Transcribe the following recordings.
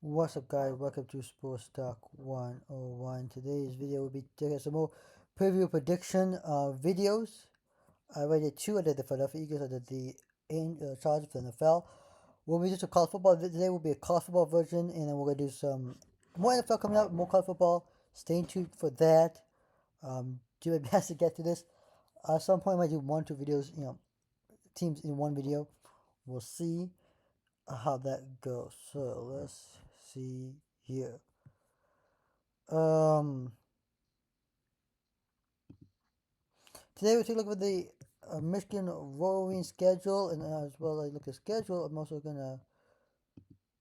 What's up, guys? Welcome to Sports Talk 101. Today's video will be taking some more preview prediction videos. I rated two. I did the Philadelphia Eagles. I did the Chargers for the NFL. We'll be just a college football. Today will be a college football version, and then we're going to do some more NFL coming out, more college football. Stay tuned for that. Do my best to get to this. At some point, I might do 1 2 videos, teams in one video. We'll see how that goes. So let's see here. Today we take a look at the Michigan rowing schedule, and as well as look at the schedule, I'm also gonna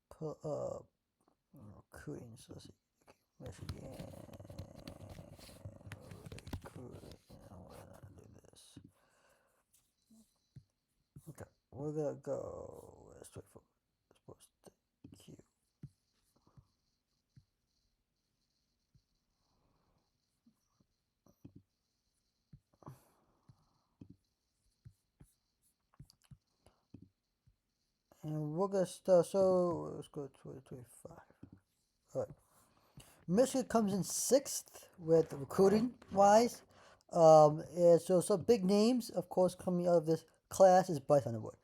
put recruiting. So let's see, Michigan recruiting. We're gonna do this. Okay, we're gonna go straight for sports Q. And we're gonna start. So let's go 2025. All right. Michigan comes in 6th with recruiting wise. And so some big names, of course, coming out of this class is Bryce Underwood.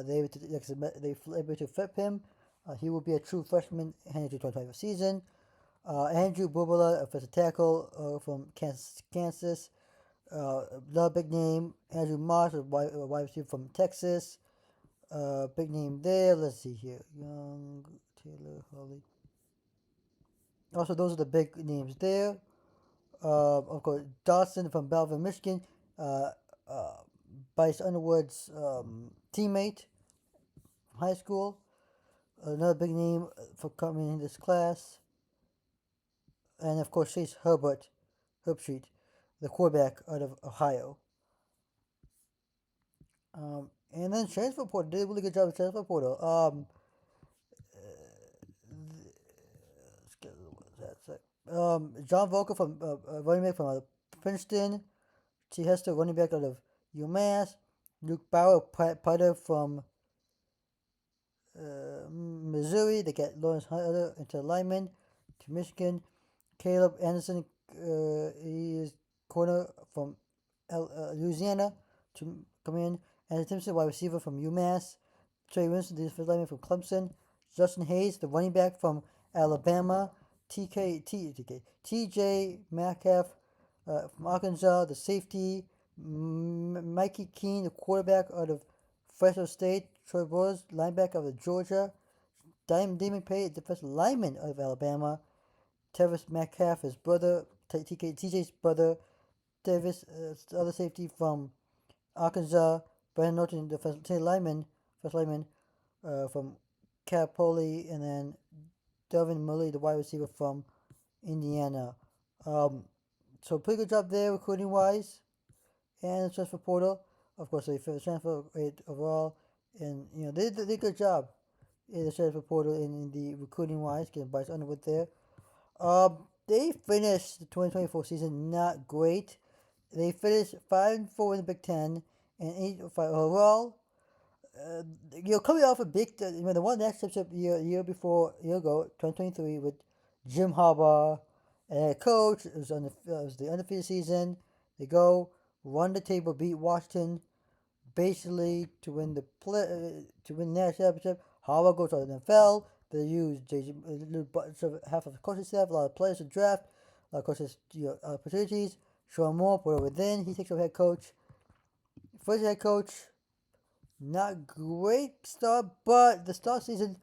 They able to flip him. He will be a true freshman heading into 2025 season. Andrew Bubala, offensive tackle from Kansas. Another big name, Andrew Moss, a wide receiver from Texas. Big name there. Let's see here. Young, Taylor, Holly. Also, those are the big names there. Of course, Dawson from Belleville, Michigan. Uh, uh, Bryce Underwood's teammate from high school. Another big name for coming in this class. And of course, Chase Herbstreit, the quarterback out of Ohio. And then transfer portal did a really good job with transfer portal. John Volker from running back from Princeton. T. Hester, running back out of UMass. Luke Bauer, putter from Missouri. They get Lawrence Hunter into lineman to Michigan. Caleb Anderson, he is corner from Louisiana to come in. And Simpson, wide receiver from UMass. Trey Winston, the defensive lineman from Clemson. Justin Hayes, the running back from Alabama. TJ Metcalf from Arkansas, the safety. Mikey Keene, the quarterback out of Fresno State. Troy Bowles, linebacker out of Georgia. Damon Pay, defensive lineman out of Alabama. Tevis Metcalf, his brother. TJ's brother. Davis, other safety from Arkansas. Brandon Norton, the first lineman from Capoli, and then Devin Murray, the wide receiver from Indiana. So pretty good job there recruiting wise, and the transfer portal. Of course, they finished transfer rate overall, and they did a good job in the transfer portal and in the recruiting wise, getting Bryce Underwood there. They finished the 2024 season not great. They finished 5-4 in the Big Ten and 8-5 overall. Coming off a big, the one next championship year ago, 2023, with Jim Harbaugh and coach. It was the undefeated season. They go run the table, beat Washington, basically to win to win the national championship. Harbaugh goes to the NFL. They use half of the coaching staff, a lot of players to draft, a lot of coaches opportunities. Sean Moore put it within. He takes over head coach. First head coach, not great start, but the season,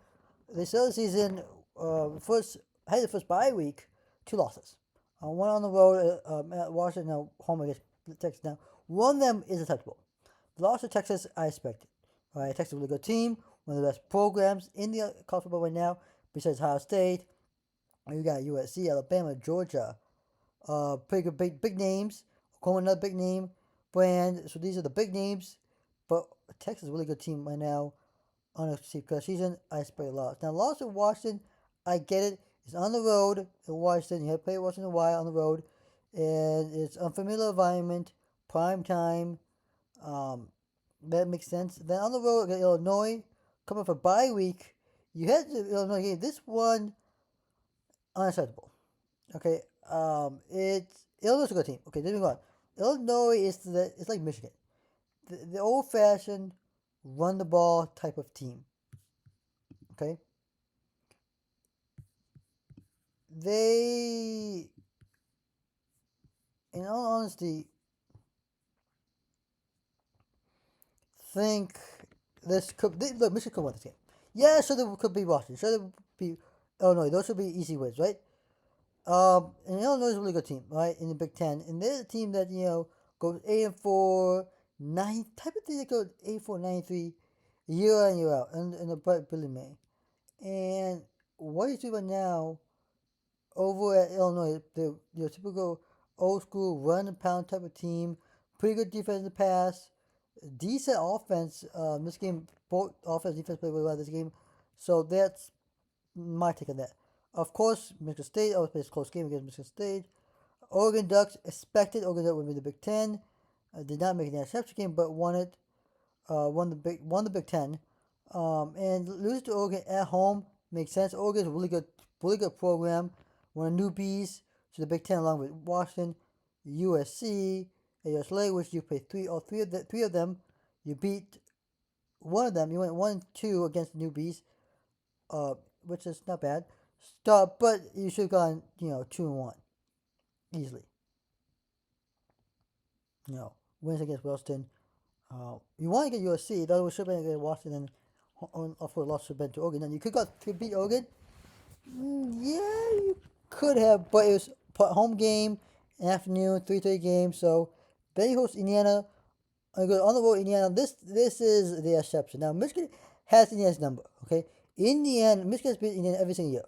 they started the season had the first bye week, 2 losses. One on the road at Washington, now home against Texas. Now one of them is acceptable. The loss to Texas, I expected. All right, Texas is a really good team, one of the best programs in the college football right now, besides Ohio State. You got USC, Alabama, Georgia. Pretty good big names. Oklahoma, another big name brand. So these are the big names. But Texas is a really good team right now on a season. I expect a loss. Now, loss to Washington, I get it. It's on the road in Washington. You have to play Washington a while on the road. And it's unfamiliar environment, prime time. That makes sense. Then on the road against Illinois, coming for bye week, You had the Illinois game. This one unacceptable. Okay. It's Illinois is a good team. Okay, let me go on. Illinois is it's like Michigan, the old-fashioned run the ball type of team. Okay. They, in all honesty, think look, Michigan could win this game. Yeah, sure they could be Washington. Sure they be Illinois. Those should be easy wins, right? And Illinois is a really good team, right? In the Big Ten, and they're a team that goes 8-4, 9 type of thing that goes 8-4, 9-3, year in year out, and the bright Billy May. And what you see right now over at Illinois, the your typical old school run and pound type of team, pretty good defense in the pass, decent offense. This game, both offense and defense played really well this game, so that's my take on that. Of course, Michigan State always plays a close game against Michigan State. Oregon Ducks expected Oregon Ducks would win the Big Ten. Did not make the championship game, but won it. Won the Big Ten. And losing to Oregon at home makes sense. Oregon is a really good program. One of the newbies to the Big Ten, along with Washington, USC, and UCLA, which you played three of them. You beat one of them. You went 1-2 against the newbies, which is not bad. But you should have gone 2-1 easily. Wins against Wilson. You want to get USC, though it should have been against Washington. Of course, loss should have been to Oregon. And you could beat Oregon. Yeah, you could have, but it was home game, afternoon, 3:30 game. So then you host Indiana. On the road, Indiana. This is the exception. Now Michigan has Indiana's number. Okay, Michigan has beat Indiana every single year.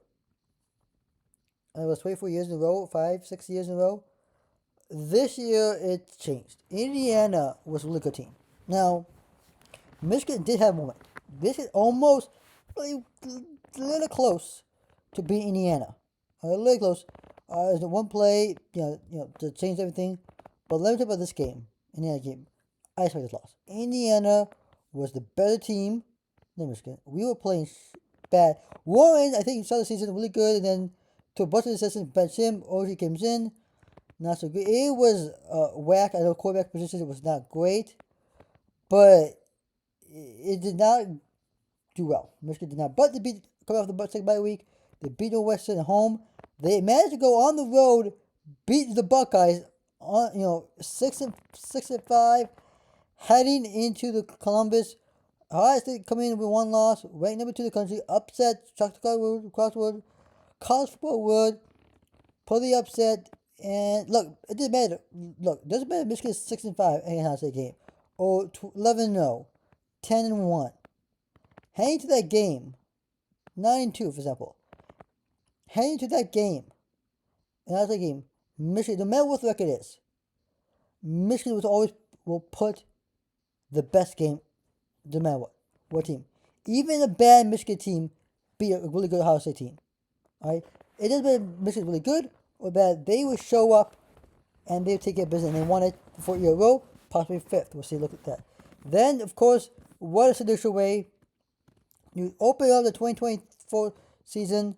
And it was 24 years in a row, 5, 6 years in a row. This year it changed. Indiana was a really good team. Now Michigan did have a moment. Michigan almost a little close to beat Indiana. A little close. There's one play, to change everything. But let me talk about this game. Indiana game. I expect this loss. Indiana was the better team than Michigan. We were playing bad. Warren, I think, started the season really good, and then to a bunch of the assistants bench him. OG comes in. Not so good. It was whack. I know quarterback position was not great, but it did not do well. Michigan did not. But they coming off the second bye week. They beat Northwestern at home. They managed to go on the road, beat the Buckeyes on 6-5, heading into the Columbus. Ohio State coming in with one loss, ranked number 2 in the country, upset Crossword, college football world, pull the upset, and look, it didn't matter. Look, it doesn't matter. Michigan's 6-5 in Ohio State game, or 11-0, 10-1. Heading to that game, 9-2 for example. Heading to that game, Ohio State game, Michigan, no matter what the record is, Michigan will put the best game, no matter what team. Even a bad Michigan team beat a really good Ohio State team. Alright? It doesn't matter if Michigan's really good or bad. They will show up and they'll take care of business. And they won it for 4 years in a row, possibly 5th. We'll see. Look at that. Then, of course, what is the traditional way? You open up the 2024 season,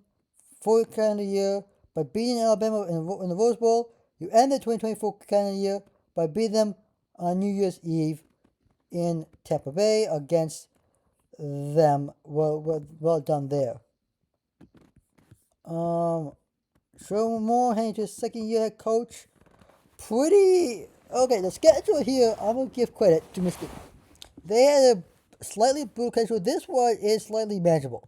4th calendar year, by beating Alabama in the Rose Bowl. You end the 2024 calendar year by beating them on New Year's Eve in Tampa Bay against them. Well done there. Sherman Moore heading to his second year head coach. Okay, the schedule here, I'm going to give credit to Michigan. They had a slightly brutal schedule. This one is slightly manageable.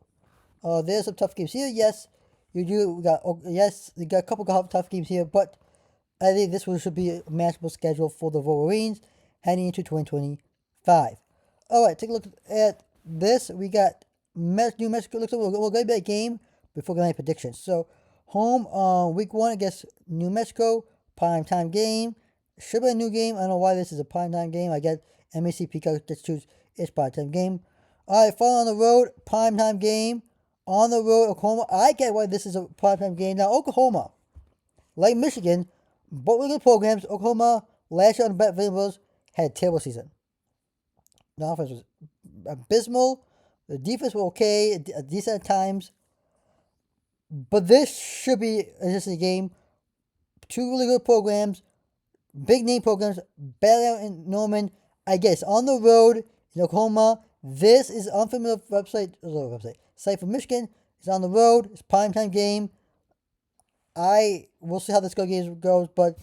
There's some tough games here. Yes, you got a couple of tough games here, but I think this one should be a manageable schedule for the Wolverines heading into 2025. All right, take a look at this. We got New Mexico. Looks like we'll go to that game before getting any predictions. So, home week 1 against New Mexico, primetime game. Should be a new game. I don't know why this is a primetime game. I get MAC Peacock. Let's choose its primetime game. All right, following on the road, primetime game. On the road, Oklahoma. I get why this is a primetime game. Now, Oklahoma, like Michigan, both really good programs. Oklahoma, last year on the Variables, had a terrible season. The offense was abysmal. The defense were okay, decent at times. But this should be just a game. Two really good programs, big name programs, battle out in Norman. I guess on the road in Oklahoma. This is unfamiliar site for Michigan. It's on the road. It's primetime game. We'll see how this goes, but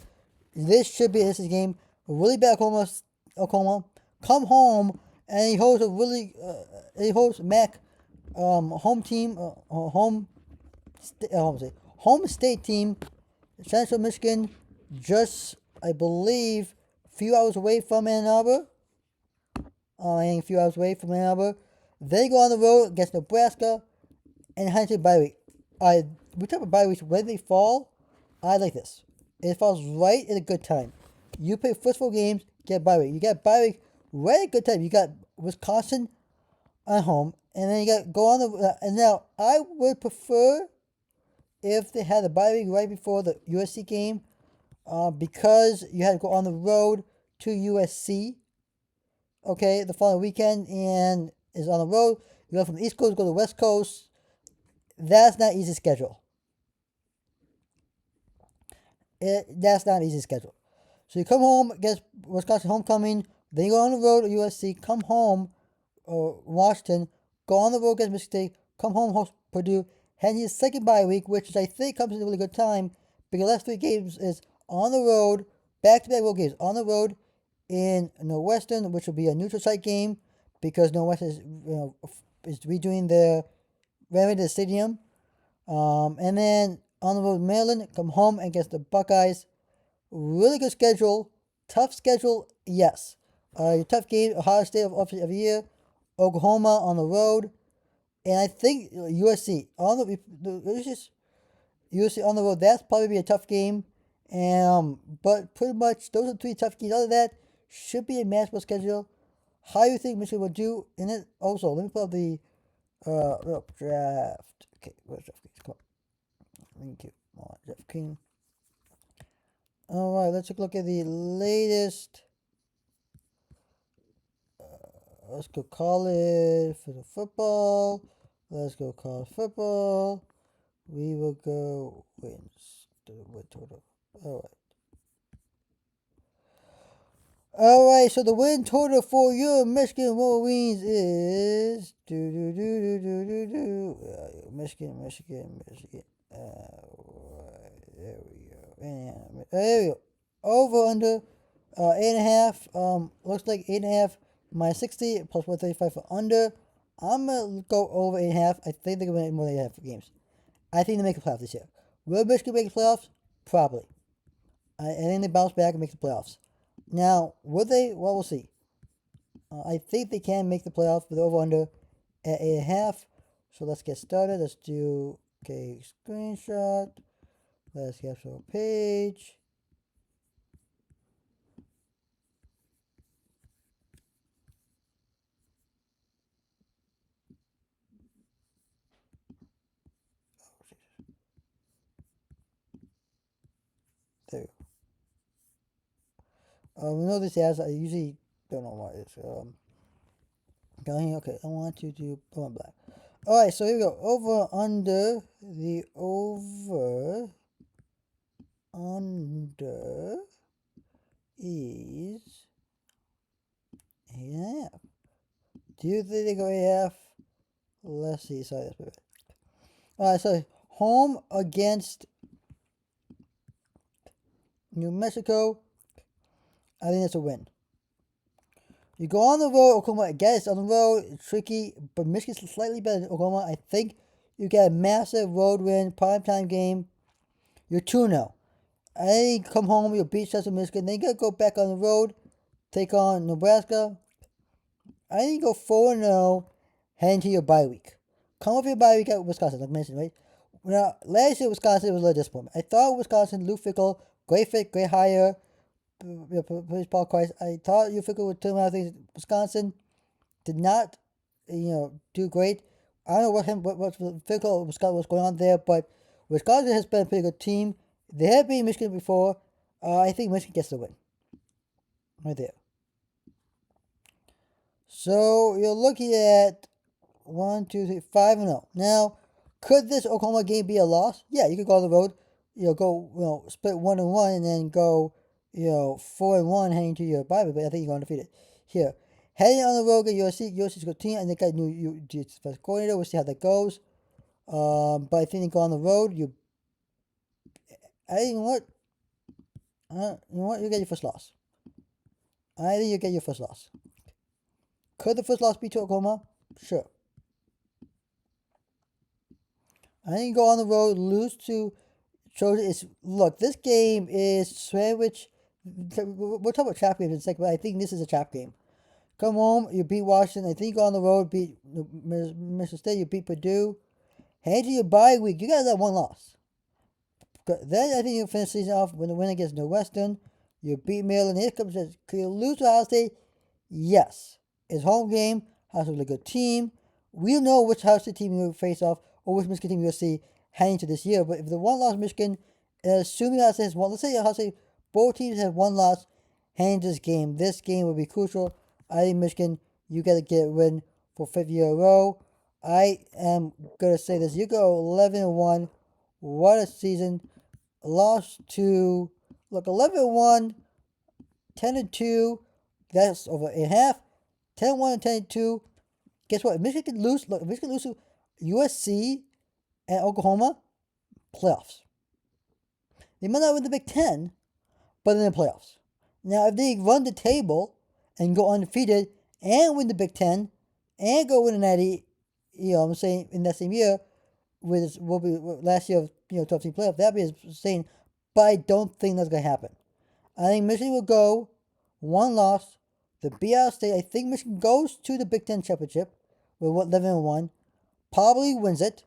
this should be this game. Really bad Oklahoma. Come home and he hosts a really he hosts MAC home team home state team, Central Michigan, just I believe a few hours away from Ann Arbor. I think a few hours away from Ann Arbor. They go on the road against Nebraska and head to bye week. We talk about bye weeks when they fall. I like this. It falls right at a good time. You play first 4 games, get bye week. You got bye week right at a good time. You got Wisconsin at home, and then you got go on the. And now I would prefer if they had a bye week right before the USC game, because you had to go on the road to USC. Okay, the following weekend and is on the road. You go from the East Coast, go to the West Coast. That's not easy schedule. That's not an easy schedule. So you come home against Wisconsin homecoming, then you go on the road to USC, come home, or Washington, go on the road against Michigan State, come home, host Purdue, head into your second bye week, which I think comes at a really good time, because the last 3 games is on the road, back-to-back road games, on the road in Northwestern, which will be a neutral site game, because Northwestern is redoing their renovated the stadium. And then on the road, Maryland, come home against the Buckeyes. Really good schedule. Tough schedule, yes. Your tough game, Ohio State of the year. Oklahoma on the road. And I think USC on the USC on the road. That's probably be a tough game. But pretty much those are 3 tough games. Other than that, should be a manageable schedule. How do you think Michigan will do in it? Also, let me pull up the draft. Okay, where's Jeff King? Come on. Thank you. Jeff King. Alright, let's take a look at the latest. Let's go college for the football. Let's go college football. We will go wins. Win total. Alright, so the win total for your Michigan Wolverines is Michigan. There we go. Over under 8.5. Looks like 8.5 minus 60 plus 135 for under. I'm gonna go over 8.5. I think they're gonna win more than 8.5 games. I think they make the playoffs this year. Will Michigan make the playoffs? Probably. I think they bounce back and make the playoffs. Now, would they? Well, we'll see. I think they can make the playoffs with over under at 8.5. So let's get started. Let's do screenshot. Let's capture a page. There we go. We know this as I usually don't know why it's okay, I want to do blue and black. Alright, so here we go. Over under the over under is 8.5. Do you think they go 8.5? Let's see. Sorry, that's bad. Alright, so home against New Mexico. I think that's a win. You go on the road, Oklahoma. I guess on the road, it's tricky, but Michigan's slightly better than Oklahoma. I think you get a massive road win, primetime game. You're 2-0. I think you come home, you'll beat Central Michigan. Then you got to go back on the road, take on Nebraska. I think you go 4-0, head into your bye week. Come off your bye week at Wisconsin, like I mentioned, right? Now, last year, Wisconsin was a little disappointment. I thought Wisconsin, Luke Fickell, great fit, great hire. Paul Christ. I thought you Fickell would turn around things. Wisconsin did not, do great. I don't know what Fickell was going on there, but Wisconsin has been a pretty good team. They have beaten Michigan before. I think Michigan gets the win. Right there. So you're looking at 1, 2, 3, 5-0. Now, could this Oklahoma game be a loss? Yeah, you could go on the road, go, split 1-1 and then go, 4-1 heading to your bye week, but I think you're going to defeat it. Here, heading on the road at USC. USC's a good team, and they got new defensive coordinator. We'll see how that goes. But I think they go on the road. You know what? You get your first loss. I think you get your first loss. Could the first loss be to Oklahoma? Sure. I think you go on the road, lose to Trojan. Look, this game is sandwich. We'll talk about trap games in a second, but I think this is a trap game. Come home, you beat Washington. I think you go on the road, beat Michigan State. You beat Purdue. Head to your bye week. You got that one loss. Then I think you finish the season off with a win against Northwestern. You beat Maryland. Here comes this. Could you lose to Ohio State? Yes. It's home game. Ohio State's a good team. We don't know which Ohio State team you will face off or which Michigan team you'll see heading to this year. But if the one loss Michigan, assuming Ohio State has one, let's say Ohio State, both teams have one loss heading to this game will be crucial. I think Michigan, you got to get a win for 5th year in a row. I am going to say this. You go 11-1. What a season. Lost to, 11-1, 10-2. That's over in half. 10-1 and 10-2. Guess what? If Michigan lose to USC and Oklahoma, playoffs. They might not win the Big Ten, but in the playoffs. Now, if they run the table and go undefeated and win the Big Ten and go win the Natty, I'm saying in that same year, will be last year of 12-team playoff, that'd be insane. But I don't think that's gonna happen. I think Michigan will go one loss. The BR State. I think Michigan goes to the Big Ten championship with 11-1. Probably wins it.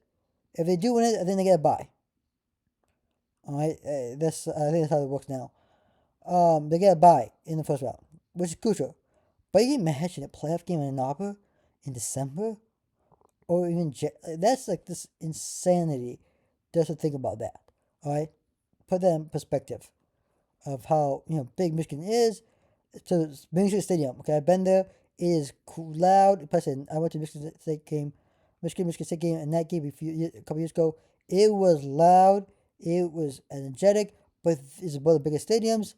If they do win it, I think they get a bye. All right, I think that's how it works now. They get a bye in the first round, which is crucial. But you can imagine a playoff game in Ann Arbor in December, or even that's like this insanity. Just to think about that. All right, put that in perspective of how big Michigan is. To Michigan Stadium. Okay, I've been there. It is loud. Plus, I went to Michigan State game, Michigan State game, and that game a couple years ago. It was loud. It was energetic. But it's one of the biggest stadiums.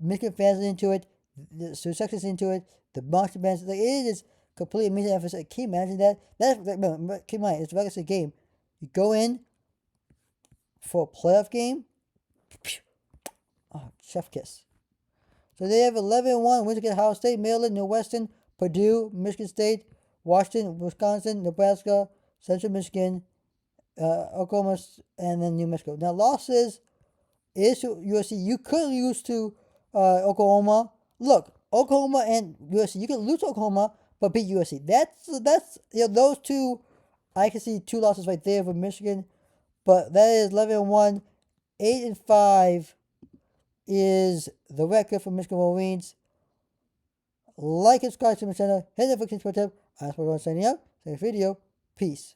Michigan fans are into it. The Sioux section's into it. The marching bands. It is completely amazing. Emphasis. Can you imagine that? Keep in mind, it's a regular season game. You go in for a playoff game. Oh, chef kiss. So they have 11-1 wins against Ohio State, Maryland, Northwestern, Purdue, Michigan State, Washington, Wisconsin, Nebraska, Central Michigan, Oklahoma, and then New Mexico. Now losses is to USC. You could lose to Oklahoma. Look, Oklahoma and USC. You could lose to Oklahoma, but beat USC. That's those two. I can see two losses right there for Michigan, but that is 11-1, 8-5. Is the record for Michigan Wolverines. Like and subscribe to my channel. Hit the notification button. I'm signing out. Next video. Peace.